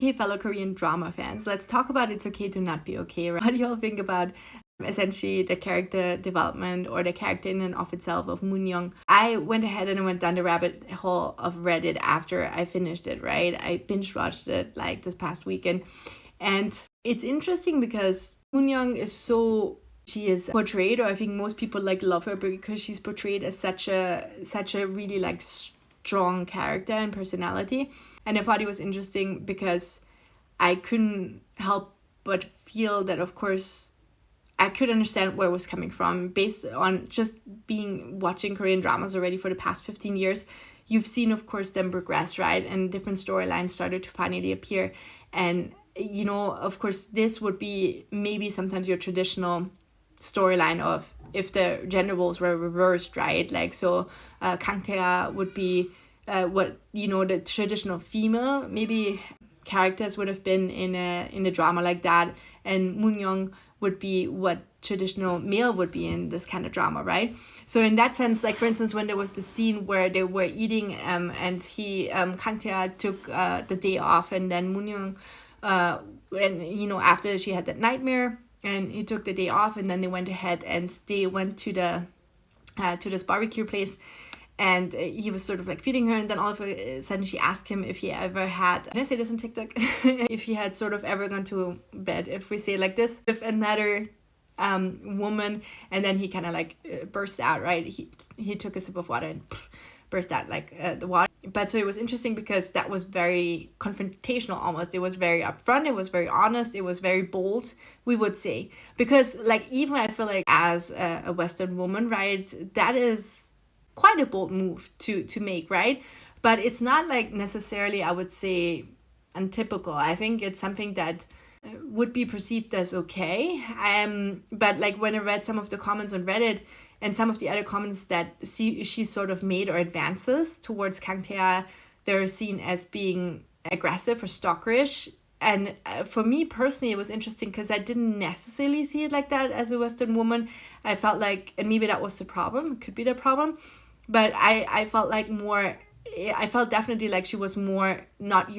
Hey, fellow Korean drama fans, let's talk about It's Okay to Not Be Okay. Right? What do you all think about essentially the character development or the character in and of itself of Moon Young? I went ahead and I went down the rabbit hole of Reddit after I finished it, right? I binge watched it like this past weekend. And it's interesting because Moon Young is she is portrayed, or I think most people like love her because she's portrayed as such a really like strong character and personality. And I thought it was interesting because I couldn't help but feel that, of course, I could understand where it was coming from based on just watching Korean dramas already for the past 15 years. You've seen, of course, them progress, right? And different storylines started to finally appear. And, you know, of course, this would be maybe sometimes your traditional storyline of if the gender roles were reversed, right? Like, so Kang Tae would be the traditional female maybe characters would have been in a drama like that, and Moon Young would be what traditional male would be in this kind of drama, right? So in that sense, like for instance, when there was the scene where they were eating and Kang Tae took the day off, and then Moon Young after she had that nightmare and he took the day off, and then they went ahead and they went to this barbecue place. And he was sort of like feeding her, and then all of a sudden she asked him if he ever had, can I say this on TikTok? If he had sort of ever gone to bed, if we say it like this, with another woman, and then he kind of like burst out, right? He took a sip of water and burst out like the water. But so it was interesting because that was very confrontational almost. It was very upfront, it was very honest, it was very bold, we would say. Because like even I feel like as a Western woman, right, that is quite a bold move to make, right? But it's not like necessarily, I would say, untypical. I think it's something that would be perceived as okay. But like when I read some of the comments on Reddit and some of the other comments that she sort of made or advances towards Kang Tae, they're seen as being aggressive or stalkerish. And for me personally, it was interesting because I didn't necessarily see it like that as a Western woman. I felt like, and maybe that was the problem, it could be the problem, but I felt like I felt definitely like she was not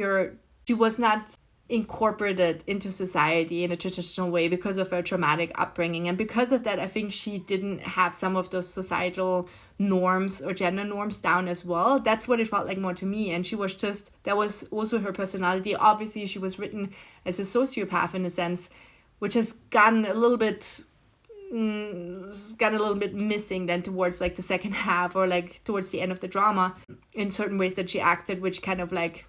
incorporated into society in a traditional way because of her traumatic upbringing. And because of that, I think she didn't have some of those societal norms or gender norms down as well. That's what it felt like more to me. And that was also her personality. Obviously, she was written as a sociopath in a sense, which has gotten a little bit missing then towards like the second half or like towards the end of the drama in certain ways that she acted, which kind of like,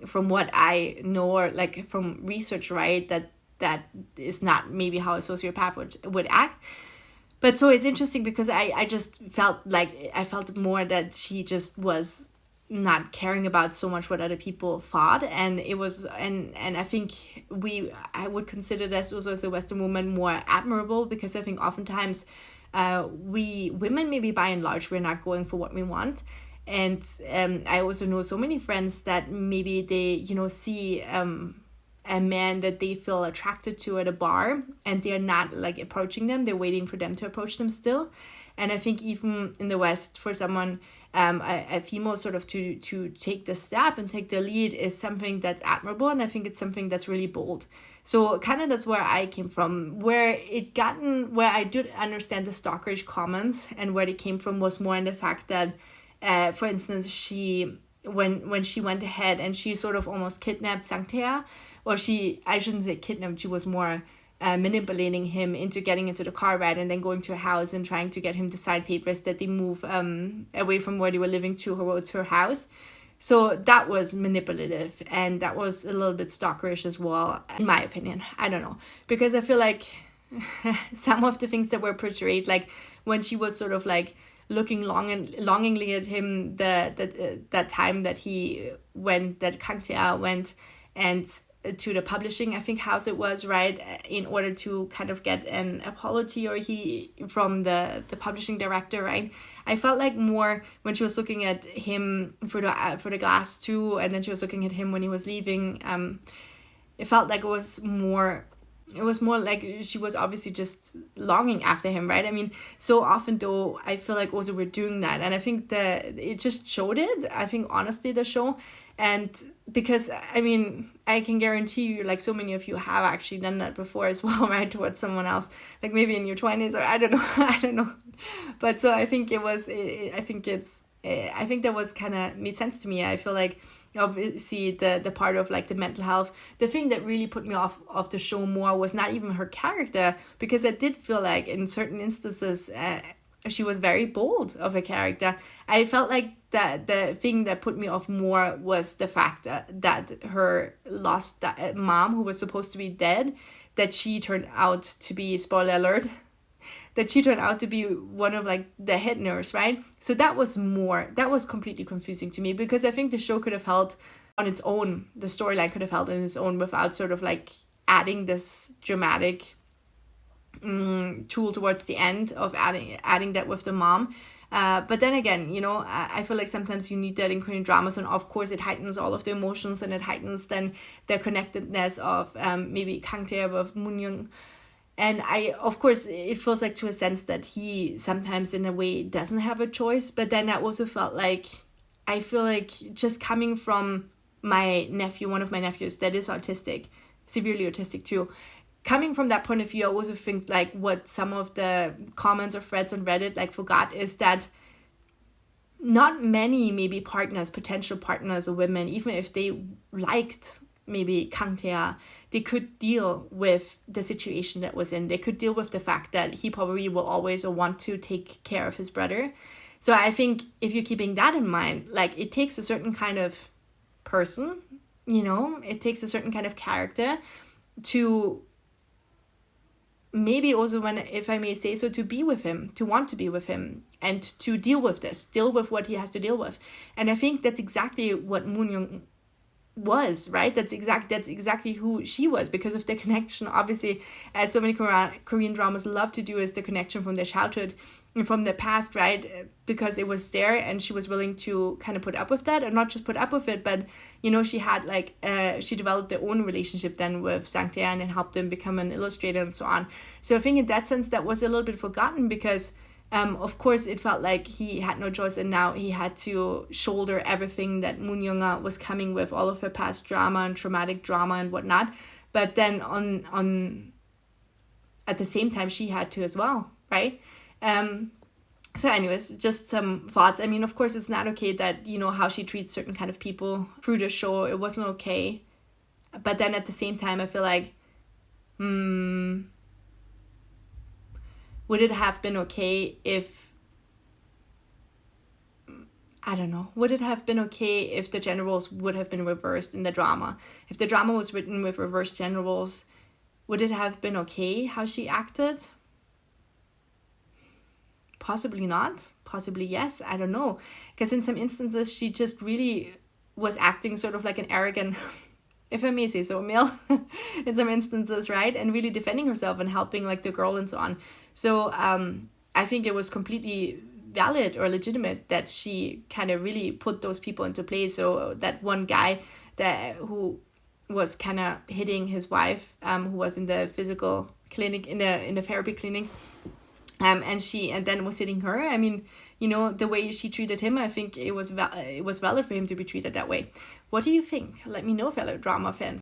from what I know or like from research, right, that is not maybe how a sociopath would act. But so it's interesting because I just felt like I felt more that she just was not caring about so much what other people thought, and it was and I think I would consider this also as a Western woman more admirable, because I think oftentimes we women, maybe by and large, we're not going for what we want. And I also know so many friends that maybe they see a man that they feel attracted to at a bar, and they're not like approaching them, they're waiting for them to approach them still. And I think even in the West, for someone a female sort of to take the step and take the lead is something that's admirable, and I think it's something that's really bold. So kind of that's where I came from. Where I did understand the stalkerish comments, and where they came from was more in the fact that for instance, when she went ahead and she sort of almost kidnapped Sang Tae, or I shouldn't say kidnapped, she was more manipulating him into getting into the car ride and then going to her house and trying to get him to sign papers that they move away from where they were living to her house. So that was manipulative, and that was a little bit stalkerish as well, in my opinion. I don't know, because I feel like some of the things that were portrayed, like when she was sort of like looking longingly at him that time that Kang Tae went and to the publishing, I think, house it was, right, in order to kind of get an apology from the publishing director, right? I felt like more when she was looking at him for the glass too, and then she was looking at him when he was leaving, it felt like it was more it was more like she was obviously just longing after him, right? I mean, so often though, I feel like also we're doing that, and I think that it just showed it. I think honestly, the show, and because I mean, I can guarantee you, like so many of you have actually done that before as well, right? Towards someone else, like maybe in your 20s, or I don't know, I don't know, but so I think it was. I think that was kind of made sense to me. I feel like obviously the part of like the mental health, the thing that really put me off of the show more was not even her character, because I did feel like in certain instances she was very bold of a character. I felt like that the thing that put me off more was the fact that her lost mom, who was supposed to be dead, that she turned out to be, spoiler alert, that she turned out to be one of like the head nurse, right? So that was completely confusing to me, because I think the show could have held on its own, the storyline could have held on its own without sort of like adding this dramatic tool towards the end of adding that with the mom. But then again, you know, I feel like sometimes you need that in Korean dramas, and of course it heightens all of the emotions, and it heightens then the connectedness of maybe Kang Tae with Moon Young. And of course, it feels like to a sense that he sometimes in a way doesn't have a choice. But then I also felt like, I feel like just coming from my nephew, one of my nephews that is autistic, severely autistic too, coming from that point of view, I also think like what some of the comments or threads on Reddit like forgot is that not many maybe potential partners or women, even if they liked maybe Kang Tae, they could deal with the situation that was in. They could deal with the fact that he probably will always want to take care of his brother. So I think if you're keeping that in mind, like it takes a certain kind of person, you know, it takes a certain kind of character to maybe also, when, if I may say so, to be with him, to want to be with him, and to deal with what he has to deal with. And I think that's exactly what Moon Young was, right? That's exactly who she was, because of the connection, obviously, as so many Korean dramas love to do, is the connection from their childhood and from the past, right? Because it was there, and she was willing to kind of put up with that, and not just put up with it, but you know, she had like she developed their own relationship then with Sang Tae-an and helped him become an illustrator and so on. So I think in that sense that was a little bit forgotten, because of course, it felt like he had no choice, and now he had to shoulder everything that Moon Young was coming with, all of her past drama and traumatic drama and whatnot. But then on at the same time, she had to as well, right? So anyways, just some thoughts. I mean, of course, it's not okay that, you know, how she treats certain kind of people through the show. It wasn't okay. But then at the same time, I feel like, would it have been okay if, I don't know, would it have been okay if the gender roles would have been reversed in the drama? If the drama was written with reversed gender roles, would it have been okay how she acted? Possibly not. Possibly yes. I don't know. Because in some instances, she just really was acting sort of like an arrogant, if I may say so, male in some instances, right? And really defending herself and helping like the girl and so on. So I think it was completely valid or legitimate that she kind of really put those people into place. So that one guy who was kind of hitting his wife, who was in the physical clinic, in the therapy clinic, and then was hitting her. I mean, you know, the way she treated him, I think it was valid for him to be treated that way. What do you think? Let me know, fellow drama fans.